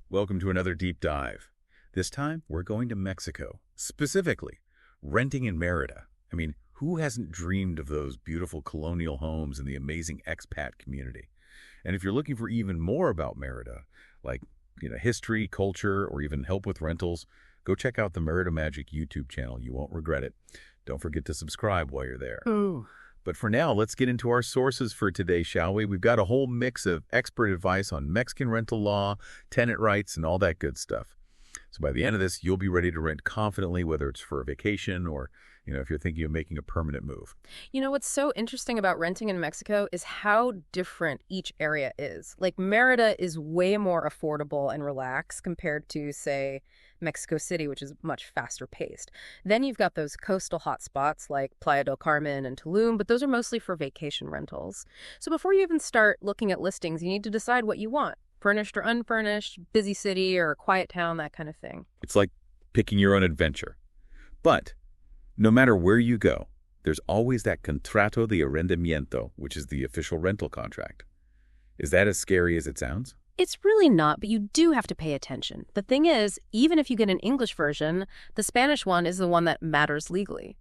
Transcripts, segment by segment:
Welcome to another deep dive. This time, we're going to Mexico, specifically renting in Merida. I mean, who hasn't dreamed of those beautiful colonial homes and the amazing expat community? And if you're looking for even more about Merida, like history, culture, or even help with rentals, go check out the Merida Magic YouTube channel. You won't regret it. Don't forget to subscribe while you're there. Ooh. But for now, let's get into our sources for today, shall we? We've got a whole mix of expert advice on Mexican rental law, tenant rights, and all that good stuff. So by the end of this, you'll be ready to rent confidently, whether it's for a vacation or, if you're thinking of making a permanent move. You know, what's so interesting about renting in Mexico is how different each area is. Like, Merida is way more affordable and relaxed compared to, say, Mexico City, which is much faster paced. Then you've got those coastal hotspots like Playa del Carmen and Tulum, but those are mostly for vacation rentals. So before you even start looking at listings, you need to decide what you want. Furnished or unfurnished, busy city or quiet town, that kind of thing. It's like picking your own adventure. But no matter where you go, there's always that Contrato de Arrendamiento, which is the official rental contract. Is that as scary as it sounds? It's really not, but you do have to pay attention. The thing is, even if you get an English version, the Spanish one is the one that matters legally.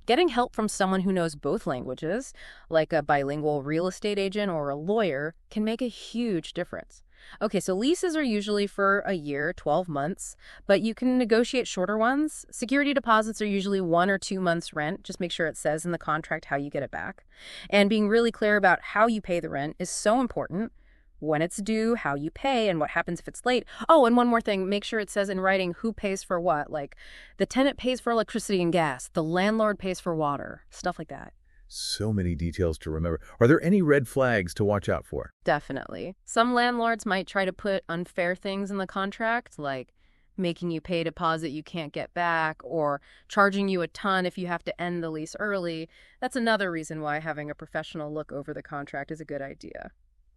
Getting help from someone who knows both languages, like a bilingual real estate agent or a lawyer, can make a huge difference. Okay, so leases are usually for a year, 12 months, but you can negotiate shorter ones. Security deposits are usually 1 or 2 months rent. Just make sure it says in the contract how you get it back. And being really clear about how you pay the rent is so important. When it's due, how you pay, and what happens if it's late. Oh, and one more thing, make sure it says in writing who pays for what. Like, the tenant pays for electricity and gas, the landlord pays for water, stuff like that. So many details to remember. Are there any red flags to watch out for? Definitely. Some landlords might try to put unfair things in the contract, like making you pay a deposit you can't get back, or charging you a ton if you have to end the lease early. That's another reason why having a professional look over the contract is a good idea.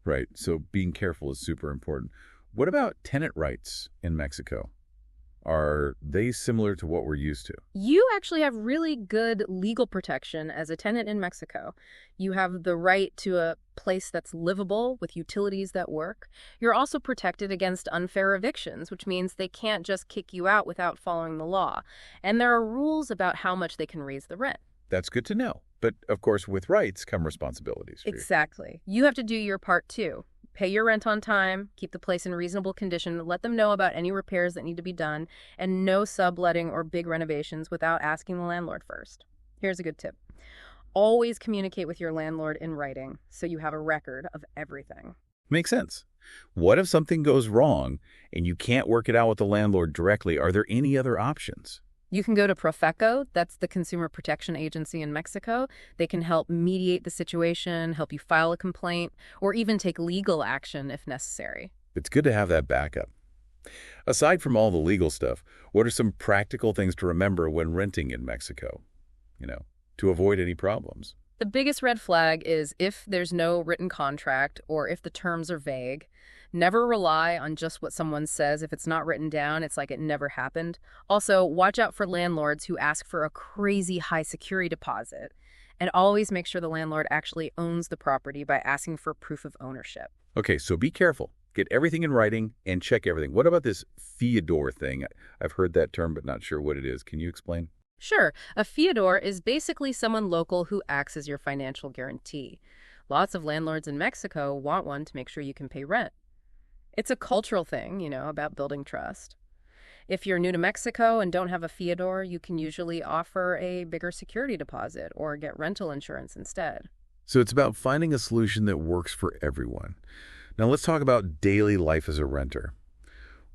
Right, so being careful is super important. What about tenant rights in Mexico? Are they similar to what we're used to? You actually have really good legal protection as a tenant in Mexico. You have the right to a place that's livable with utilities that work. You're also protected against unfair evictions, which means they can't just kick you out without following the law. And there are rules about how much they can raise the rent. That's good to know. But, of course, with rights come responsibilities. Exactly. You have to do your part, too. Pay your rent on time, keep the place in reasonable condition, let them know about any repairs that need to be done, and no subletting or big renovations without asking the landlord first. Here's a good tip. Always communicate with your landlord in writing so you have a record of everything. Makes sense. What if something goes wrong and you can't work it out with the landlord directly? Are there any other options? You can go to Profeco, that's the consumer protection agency in Mexico. They can help mediate the situation, help you file a complaint, or even take legal action if necessary. It's good to have that backup. Aside from all the legal stuff, what are some practical things to remember when renting in Mexico? To avoid any problems. The biggest red flag is if there's no written contract or if the terms are vague. Never rely on just what someone says. If it's not written down, it's like it never happened. Also, watch out for landlords who ask for a crazy high security deposit. And always make sure the landlord actually owns the property by asking for proof of ownership. Okay, so be careful. Get everything in writing and check everything. What about this fiador thing? I've heard that term, but not sure what it is. Can you explain? Sure, a fiador is basically someone local who acts as your financial guarantee. Lots of landlords in Mexico want one to make sure you can pay rent. It's a cultural thing, about building trust. If you're new to Mexico and don't have a fiador, you can usually offer a bigger security deposit or get rental insurance instead. So it's about finding a solution that works for everyone. Now let's talk about daily life as a renter.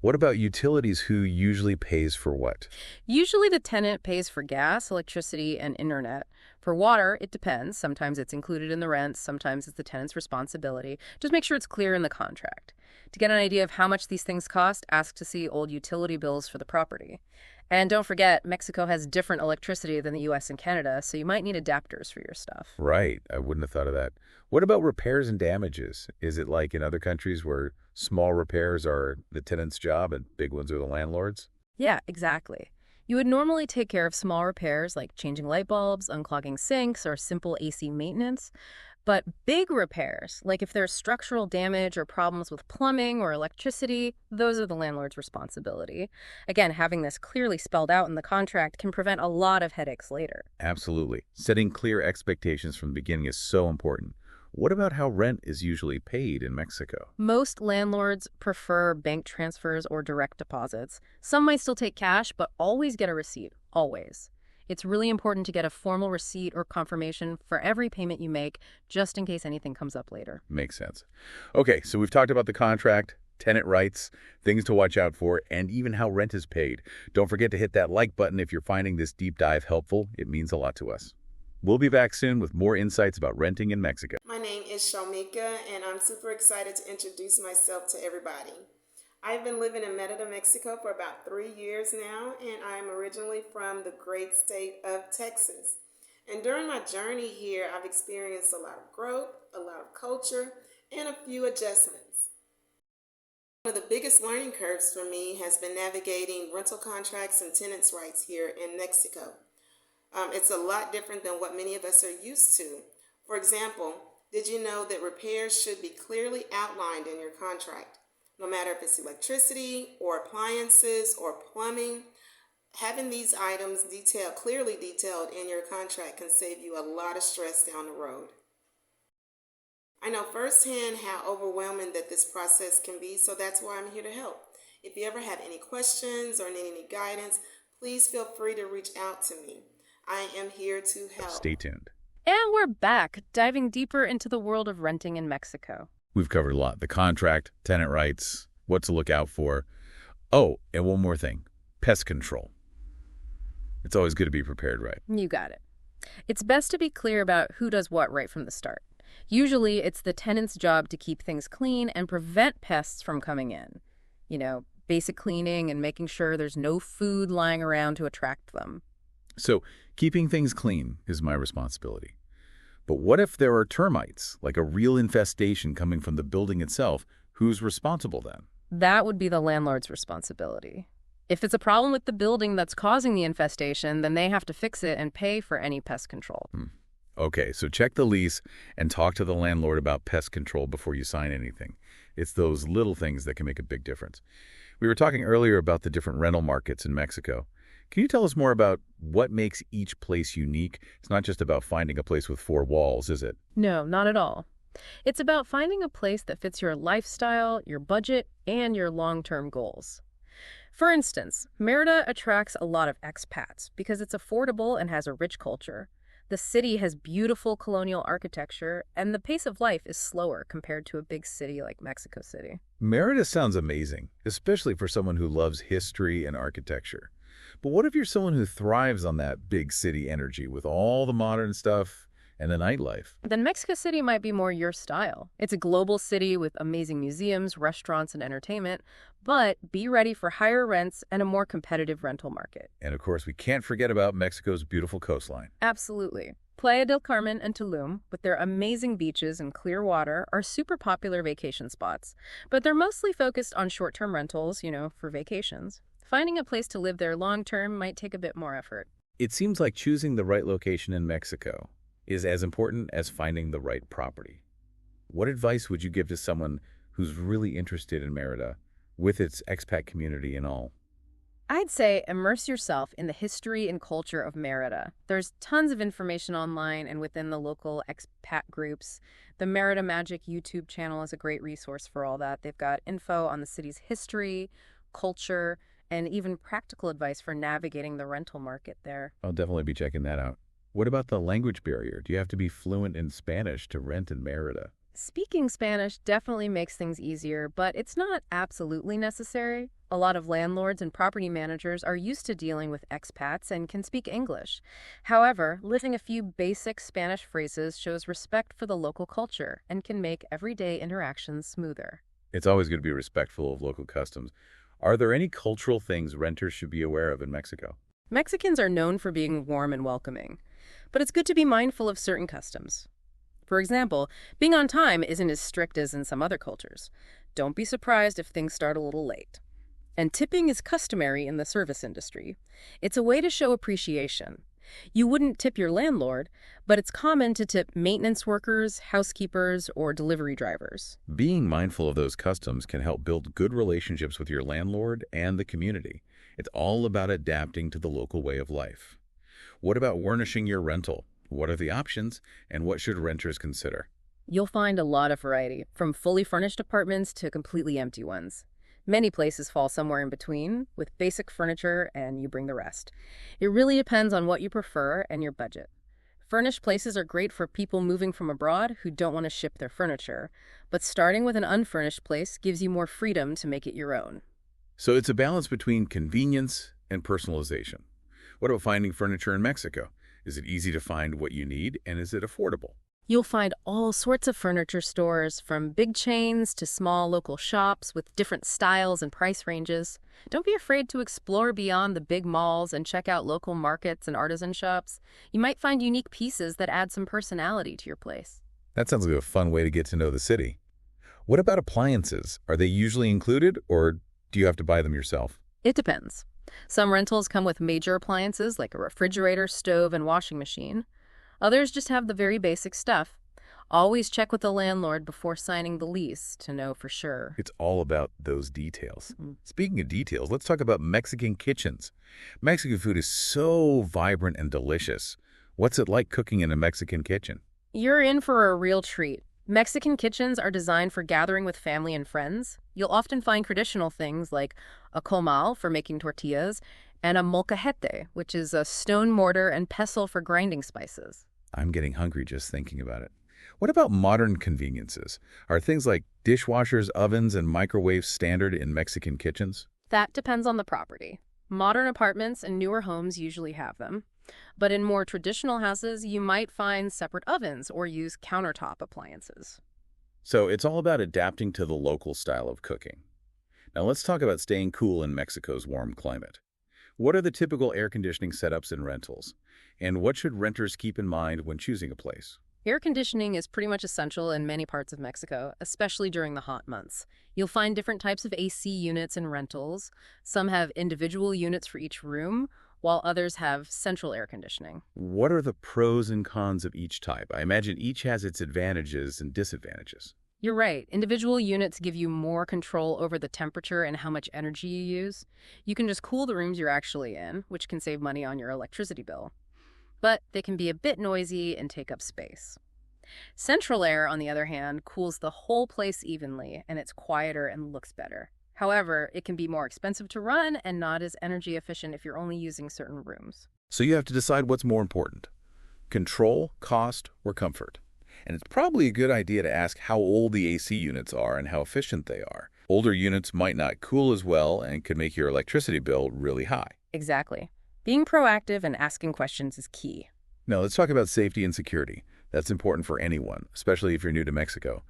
What about utilities? Who usually pays for what? Usually the tenant pays for gas, electricity, and internet. For water, it depends. Sometimes it's included in the rent, sometimes it's the tenant's responsibility. Just make sure it's clear in the contract. To get an idea of how much these things cost, ask to see old utility bills for the property. And don't forget, Mexico has different electricity than the US and Canada, so you might need adapters for your stuff. Right. I wouldn't have thought of that. What about repairs and damages? Is it like in other countries where small repairs are the tenant's job and big ones are the landlord's? Yeah, exactly. You would normally take care of small repairs like changing light bulbs, unclogging sinks, or simple AC maintenance. But big repairs, like if there's structural damage or problems with plumbing or electricity, those are the landlord's responsibility. Again, having this clearly spelled out in the contract can prevent a lot of headaches later. Absolutely. Setting clear expectations from the beginning is so important. What about how rent is usually paid in Mexico? Most landlords prefer bank transfers or direct deposits. Some might still take cash, but always get a receipt, always. It's really important to get a formal receipt or confirmation for every payment you make, just in case anything comes up later. Makes sense. Okay, so we've talked about the contract, tenant rights, things to watch out for, and even how rent is paid. Don't forget to hit that like button if you're finding this deep dive helpful. It means a lot to us. We'll be back soon with more insights about renting in Mexico. My name is Shawmeeka, and I'm super excited to introduce myself to everybody. I've been living in Merida, Mexico for about 3 years now, and I am originally from the great state of Texas. And during my journey here, I've experienced a lot of growth, a lot of culture, and a few adjustments. One of the biggest learning curves for me has been navigating rental contracts and tenants' rights here in Mexico. It's a lot different than what many of us are used to. For example, did you know that repairs should be clearly outlined in your contract? No matter if it's electricity or appliances or plumbing, having these items clearly detailed in your contract can save you a lot of stress down the road. I know firsthand how overwhelming that this process can be, so that's why I'm here to help. If you ever have any questions or need any guidance, please feel free to reach out to me. I am here to help. Stay tuned. And we're back, diving deeper into the world of renting in Mexico. We've covered a lot. The contract, tenant rights, what to look out for. Oh, and one more thing. Pest control. It's always good to be prepared, right? You got it. It's best to be clear about who does what right from the start. Usually, it's the tenant's job to keep things clean and prevent pests from coming in. Basic cleaning and making sure there's no food lying around to attract them. So, keeping things clean is my responsibility. But what if there are termites, like a real infestation coming from the building itself? Who's responsible then? That would be the landlord's responsibility. If it's a problem with the building that's causing the infestation, then they have to fix it and pay for any pest control. Okay, so check the lease and talk to the landlord about pest control before you sign anything. It's those little things that can make a big difference. We were talking earlier about the different rental markets in Mexico. Can you tell us more about what makes each place unique? It's not just about finding a place with 4 walls, is it? No, not at all. It's about finding a place that fits your lifestyle, your budget, and your long-term goals. For instance, Merida attracts a lot of expats because it's affordable and has a rich culture. The city has beautiful colonial architecture, and the pace of life is slower compared to a big city like Mexico City. Merida sounds amazing, especially for someone who loves history and architecture. But what if you're someone who thrives on that big city energy with all the modern stuff and the nightlife? Then Mexico City might be more your style. It's a global city with amazing museums, restaurants, and entertainment, but be ready for higher rents and a more competitive rental market. And of course, we can't forget about Mexico's beautiful coastline. Absolutely. Playa del Carmen and Tulum, with their amazing beaches and clear water, are super popular vacation spots. But they're mostly focused on short-term rentals, for vacations. Finding a place to live there long-term might take a bit more effort. It seems like choosing the right location in Mexico is as important as finding the right property. What advice would you give to someone who's really interested in Merida, with its expat community and all? I'd say immerse yourself in the history and culture of Merida. There's tons of information online and within the local expat groups. The Merida Magic YouTube channel is a great resource for all that. They've got info on the city's history, culture, and even practical advice for navigating the rental market there. I'll definitely be checking that out. What about the language barrier? Do you have to be fluent in Spanish to rent in Merida? Speaking Spanish definitely makes things easier, but it's not absolutely necessary. A lot of landlords and property managers are used to dealing with expats and can speak English. However, learning a few basic Spanish phrases shows respect for the local culture and can make everyday interactions smoother. It's always good to be respectful of local customs. Are there any cultural things renters should be aware of in Mexico? Mexicans are known for being warm and welcoming, but it's good to be mindful of certain customs. For example, being on time isn't as strict as in some other cultures. Don't be surprised if things start a little late. And tipping is customary in the service industry. It's a way to show appreciation. You wouldn't tip your landlord, but it's common to tip maintenance workers, housekeepers, or delivery drivers. Being mindful of those customs can help build good relationships with your landlord and the community. It's all about adapting to the local way of life. What about furnishing your rental? What are the options, and what should renters consider? You'll find a lot of variety, from fully furnished apartments to completely empty ones. Many places fall somewhere in between, with basic furniture and you bring the rest. It really depends on what you prefer and your budget. Furnished places are great for people moving from abroad who don't want to ship their furniture, but starting with an unfurnished place gives you more freedom to make it your own. So it's a balance between convenience and personalization. What about finding furniture in Mexico? Is it easy to find what you need, and is it affordable? You'll find all sorts of furniture stores, from big chains to small local shops with different styles and price ranges. Don't be afraid to explore beyond the big malls and check out local markets and artisan shops. You might find unique pieces that add some personality to your place. That sounds like a fun way to get to know the city. What about appliances? Are they usually included, or do you have to buy them yourself? It depends. Some rentals come with major appliances like a refrigerator, stove, and washing machine. Others just have the very basic stuff. Always check with the landlord before signing the lease to know for sure. It's all about those details. Speaking of details, let's talk about Mexican kitchens. Mexican food is so vibrant and delicious. What's it like cooking in a Mexican kitchen? You're in for a real treat. Mexican kitchens are designed for gathering with family and friends. You'll often find traditional things like a comal for making tortillas and a molcajete, which is a stone mortar and pestle for grinding spices. I'm getting hungry just thinking about it. What about modern conveniences? Are things like dishwashers, ovens, and microwaves standard in Mexican kitchens? That depends on the property. Modern apartments and newer homes usually have them. But in more traditional houses, you might find separate ovens or use countertop appliances. So it's all about adapting to the local style of cooking. Now let's talk about staying cool in Mexico's warm climate. What are the typical air conditioning setups in rentals? And what should renters keep in mind when choosing a place? Air conditioning is pretty much essential in many parts of Mexico, especially during the hot months. You'll find different types of AC units in rentals. Some have individual units for each room, while others have central air conditioning. What are the pros and cons of each type? I imagine each has its advantages and disadvantages. You're right. Individual units give you more control over the temperature and how much energy you use. You can just cool the rooms you're actually in, which can save money on your electricity bill. But they can be a bit noisy and take up space. Central air, on the other hand, cools the whole place evenly, and it's quieter and looks better. However, it can be more expensive to run and not as energy efficient if you're only using certain rooms. So you have to decide what's more important: control, cost, or comfort. And it's probably a good idea to ask how old the AC units are and how efficient they are. Older units might not cool as well and could make your electricity bill really high. Exactly. Being proactive and asking questions is key. Now let's talk about safety and security. That's important for anyone, especially if you're new to Mexico.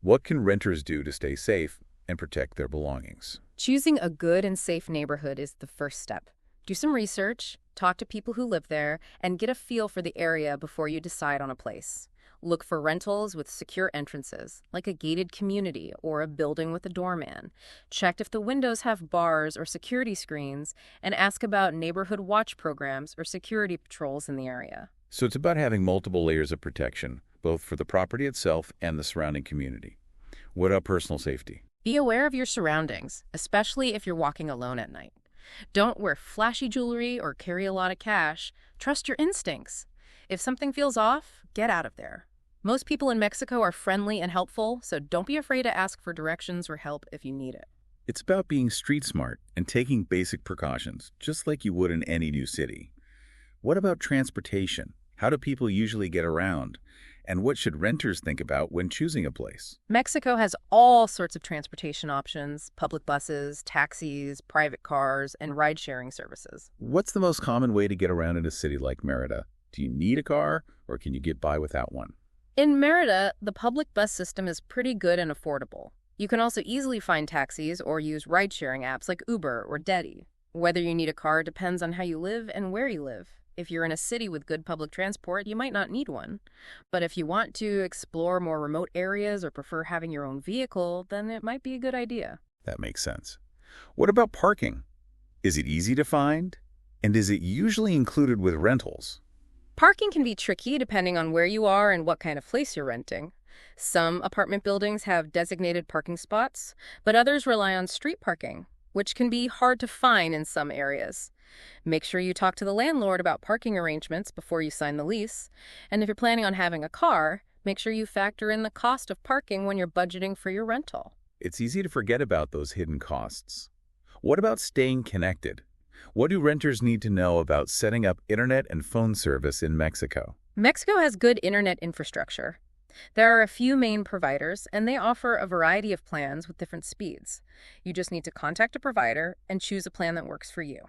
What can renters do to stay safe and protect their belongings? Choosing a good and safe neighborhood is the first step. Do some research, talk to people who live there, and get a feel for the area before you decide on a place. Look for rentals with secure entrances, like a gated community or a building with a doorman. Check if the windows have bars or security screens, and ask about neighborhood watch programs or security patrols in the area. So it's about having multiple layers of protection, both for the property itself and the surrounding community. What about personal safety? Be aware of your surroundings, especially if you're walking alone at night. Don't wear flashy jewelry or carry a lot of cash. Trust your instincts. If something feels off, get out of there. Most people in Mexico are friendly and helpful, so don't be afraid to ask for directions or help if you need it. It's about being street smart and taking basic precautions, just like you would in any new city. What about transportation? How do people usually get around? And what should renters think about when choosing a place? Mexico has all sorts of transportation options: public buses, taxis, private cars, and ride-sharing services. What's the most common way to get around in a city like Merida? Do you need a car, or can you get by without one? In Mérida, the public bus system is pretty good and affordable. You can also easily find taxis or use ride-sharing apps like Uber or Dedi. Whether you need a car depends on how you live and where you live. If you're in a city with good public transport, you might not need one. But if you want to explore more remote areas or prefer having your own vehicle, then it might be a good idea. That makes sense. What about parking? Is it easy to find? And is it usually included with rentals? Parking can be tricky depending on where you are and what kind of place you're renting. Some apartment buildings have designated parking spots, but others rely on street parking, which can be hard to find in some areas. Make sure you talk to the landlord about parking arrangements before you sign the lease. And if you're planning on having a car, make sure you factor in the cost of parking when you're budgeting for your rental. It's easy to forget about those hidden costs. What about staying connected? What do renters need to know about setting up internet and phone service in Mexico? Mexico has good internet infrastructure. There are a few main providers, and they offer a variety of plans with different speeds. You just need to contact a provider and choose a plan that works for you.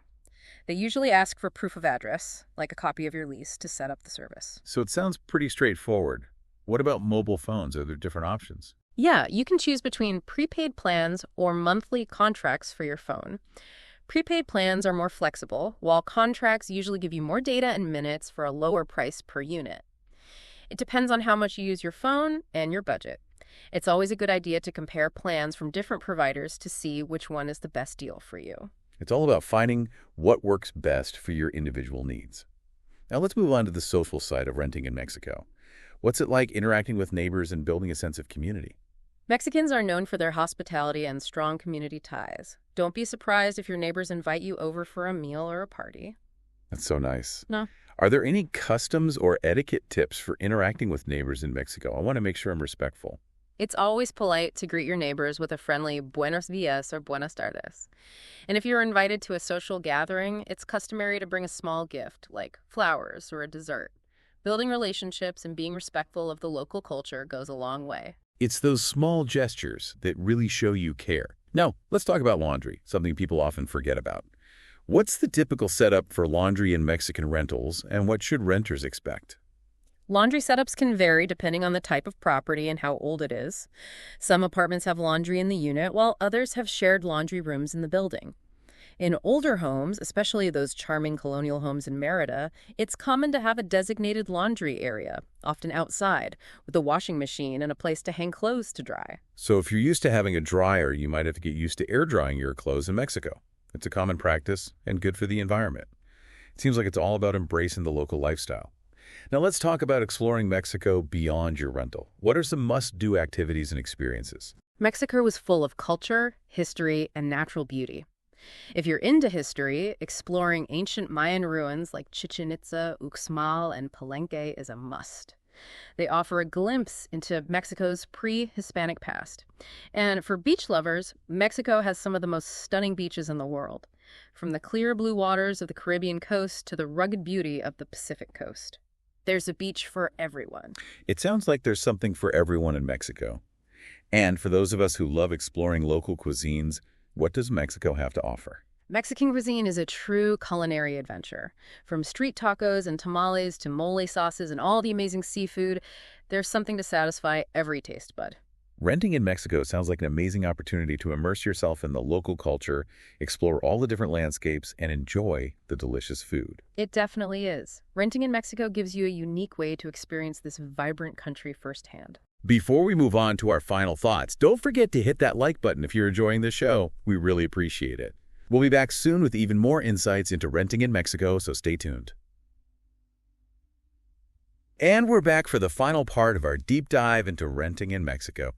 They usually ask for proof of address, like a copy of your lease, to set up the service. So it sounds pretty straightforward. What about mobile phones? Are there different options? Yeah, you can choose between prepaid plans or monthly contracts for your phone. Prepaid plans are more flexible, while contracts usually give you more data and minutes for a lower price per unit. It depends on how much you use your phone and your budget. It's always a good idea to compare plans from different providers to see which one is the best deal for you. It's all about finding what works best for your individual needs. Now let's move on to the social side of renting in Mexico. What's it like interacting with neighbors and building a sense of community? Mexicans are known for their hospitality and strong community ties. Don't be surprised if your neighbors invite you over for a meal or a party. That's so nice. No. Are there any customs or etiquette tips for interacting with neighbors in Mexico? I want to make sure I'm respectful. It's always polite to greet your neighbors with a friendly buenos dias or buenas tardes. And if you're invited to a social gathering, it's customary to bring a small gift, like flowers or a dessert. Building relationships and being respectful of the local culture goes a long way. It's those small gestures that really show you care. Now, let's talk about laundry, something people often forget about. What's the typical setup for laundry in Mexican rentals, and what should renters expect? Laundry setups can vary depending on the type of property and how old it is. Some apartments have laundry in the unit, while others have shared laundry rooms in the building. In older homes, especially those charming colonial homes in Mérida, it's common to have a designated laundry area, often outside, with a washing machine and a place to hang clothes to dry. So if you're used to having a dryer, you might have to get used to air drying your clothes in Mexico. It's a common practice and good for the environment. It seems like it's all about embracing the local lifestyle. Now let's talk about exploring Mexico beyond your rental. What are some must-do activities and experiences? Mexico is full of culture, history, and natural beauty. If you're into history, exploring ancient Mayan ruins like Chichen Itza, Uxmal, and Palenque is a must. They offer a glimpse into Mexico's pre-Hispanic past. And for beach lovers, Mexico has some of the most stunning beaches in the world, from the clear blue waters of the Caribbean coast to the rugged beauty of the Pacific coast. There's a beach for everyone. It sounds like there's something for everyone in Mexico. And for those of us who love exploring local cuisines, what does Mexico have to offer? Mexican cuisine is a true culinary adventure. From street tacos and tamales to mole sauces and all the amazing seafood, there's something to satisfy every taste bud. Renting in Mexico sounds like an amazing opportunity to immerse yourself in the local culture, explore all the different landscapes, and enjoy the delicious food. It definitely is. Renting in Mexico gives you a unique way to experience this vibrant country firsthand. Before we move on to our final thoughts, don't forget to hit that like button if you're enjoying this show. We really appreciate it. We'll be back soon with even more insights into renting in Mexico, so stay tuned. And we're back for the final part of our deep dive into renting in Mexico.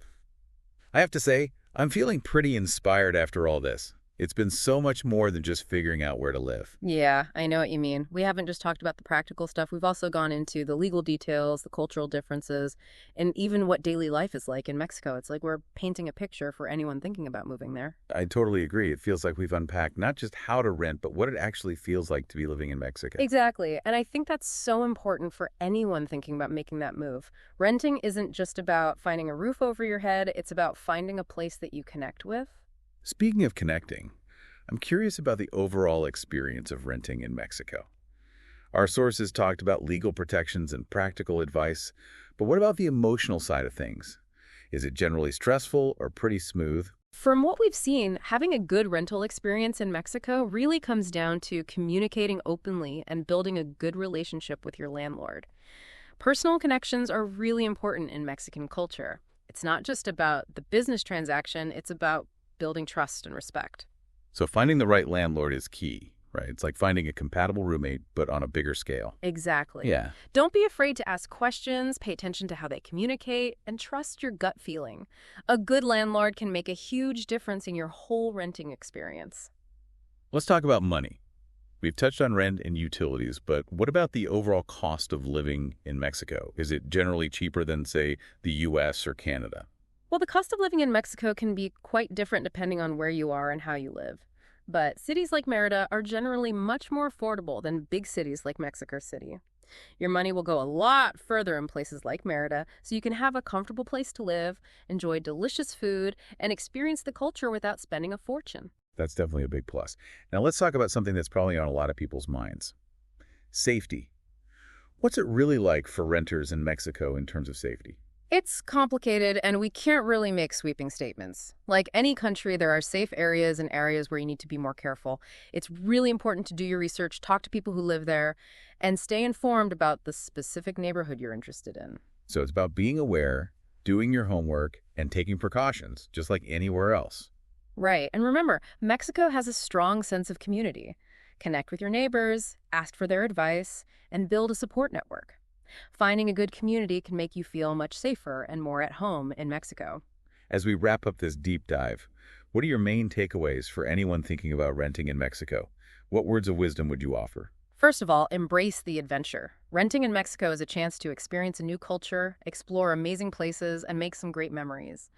I have to say, I'm feeling pretty inspired after all this. It's been so much more than just figuring out where to live. Yeah, I know what you mean. We haven't just talked about the practical stuff. We've also gone into the legal details, the cultural differences, and even what daily life is like in Mexico. It's like we're painting a picture for anyone thinking about moving there. I totally agree. It feels like we've unpacked not just how to rent, but what it actually feels like to be living in Mexico. Exactly. And I think that's so important for anyone thinking about making that move. Renting isn't just about finding a roof over your head. It's about finding a place that you connect with. Speaking of connecting, I'm curious about the overall experience of renting in Mexico. Our sources talked about legal protections and practical advice, but what about the emotional side of things? Is it generally stressful or pretty smooth? From what we've seen, having a good rental experience in Mexico really comes down to communicating openly and building a good relationship with your landlord. Personal connections are really important in Mexican culture. It's not just about the business transaction, it's about building trust and respect. So finding the right landlord is key. right? It's like finding a compatible roommate, but on a bigger scale. Exactly. Yeah. Don't be afraid to ask questions, pay attention to how they communicate, and trust your gut feeling. A good landlord can make a huge difference in your whole renting experience. Let's talk about money. We've touched on rent and utilities, but what about the overall cost of living in Mexico? Is it generally cheaper than, say, the US or Canada? Well, the cost of living in Mexico can be quite different depending on where you are and how you live. But cities like Merida are generally much more affordable than big cities like Mexico City. Your money will go a lot further in places like Merida, so you can have a comfortable place to live, enjoy delicious food, and experience the culture without spending a fortune. That's definitely a big plus. Now let's talk about something that's probably on a lot of people's minds. Safety. What's it really like for renters in Mexico in terms of safety? It's complicated, and we can't really make sweeping statements. Like any country, there are safe areas and areas where you need to be more careful. It's really important to do your research, talk to people who live there, and stay informed about the specific neighborhood you're interested in. So it's about being aware, doing your homework, and taking precautions, just like anywhere else. Right. And remember, Mexico has a strong sense of community. Connect with your neighbors, ask for their advice, and build a support network. Finding a good community can make you feel much safer and more at home in Mexico. As we wrap up this deep dive, what are your main takeaways for anyone thinking about renting in Mexico? What words of wisdom would you offer? First of all, embrace the adventure. Renting in Mexico is a chance to experience a new culture, explore amazing places, and make some great memories.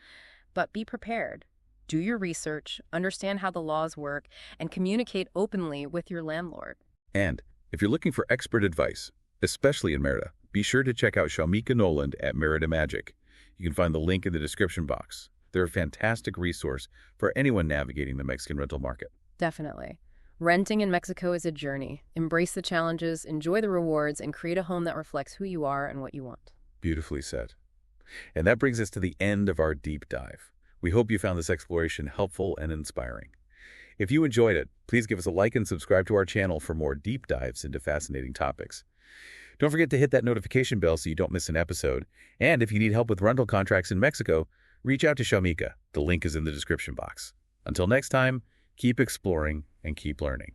But be prepared. Do your research, understand how the laws work, and communicate openly with your landlord. And if you're looking for expert advice, especially in Merida, be sure to check out Shawmeeka Noland at Merida Magic. You can find the link in the description box. They're a fantastic resource for anyone navigating the Mexican rental market. Definitely. Renting in Mexico is a journey. Embrace the challenges, enjoy the rewards, and create a home that reflects who you are and what you want. Beautifully said. And that brings us to the end of our deep dive. We hope you found this exploration helpful and inspiring. If you enjoyed it, please give us a like and subscribe to our channel for more deep dives into fascinating topics. Don't forget to hit that notification bell so you don't miss an episode. And if you need help with rental contracts in Mexico, reach out to Shawmeeka. The link is in the description box. Until next time, keep exploring and keep learning.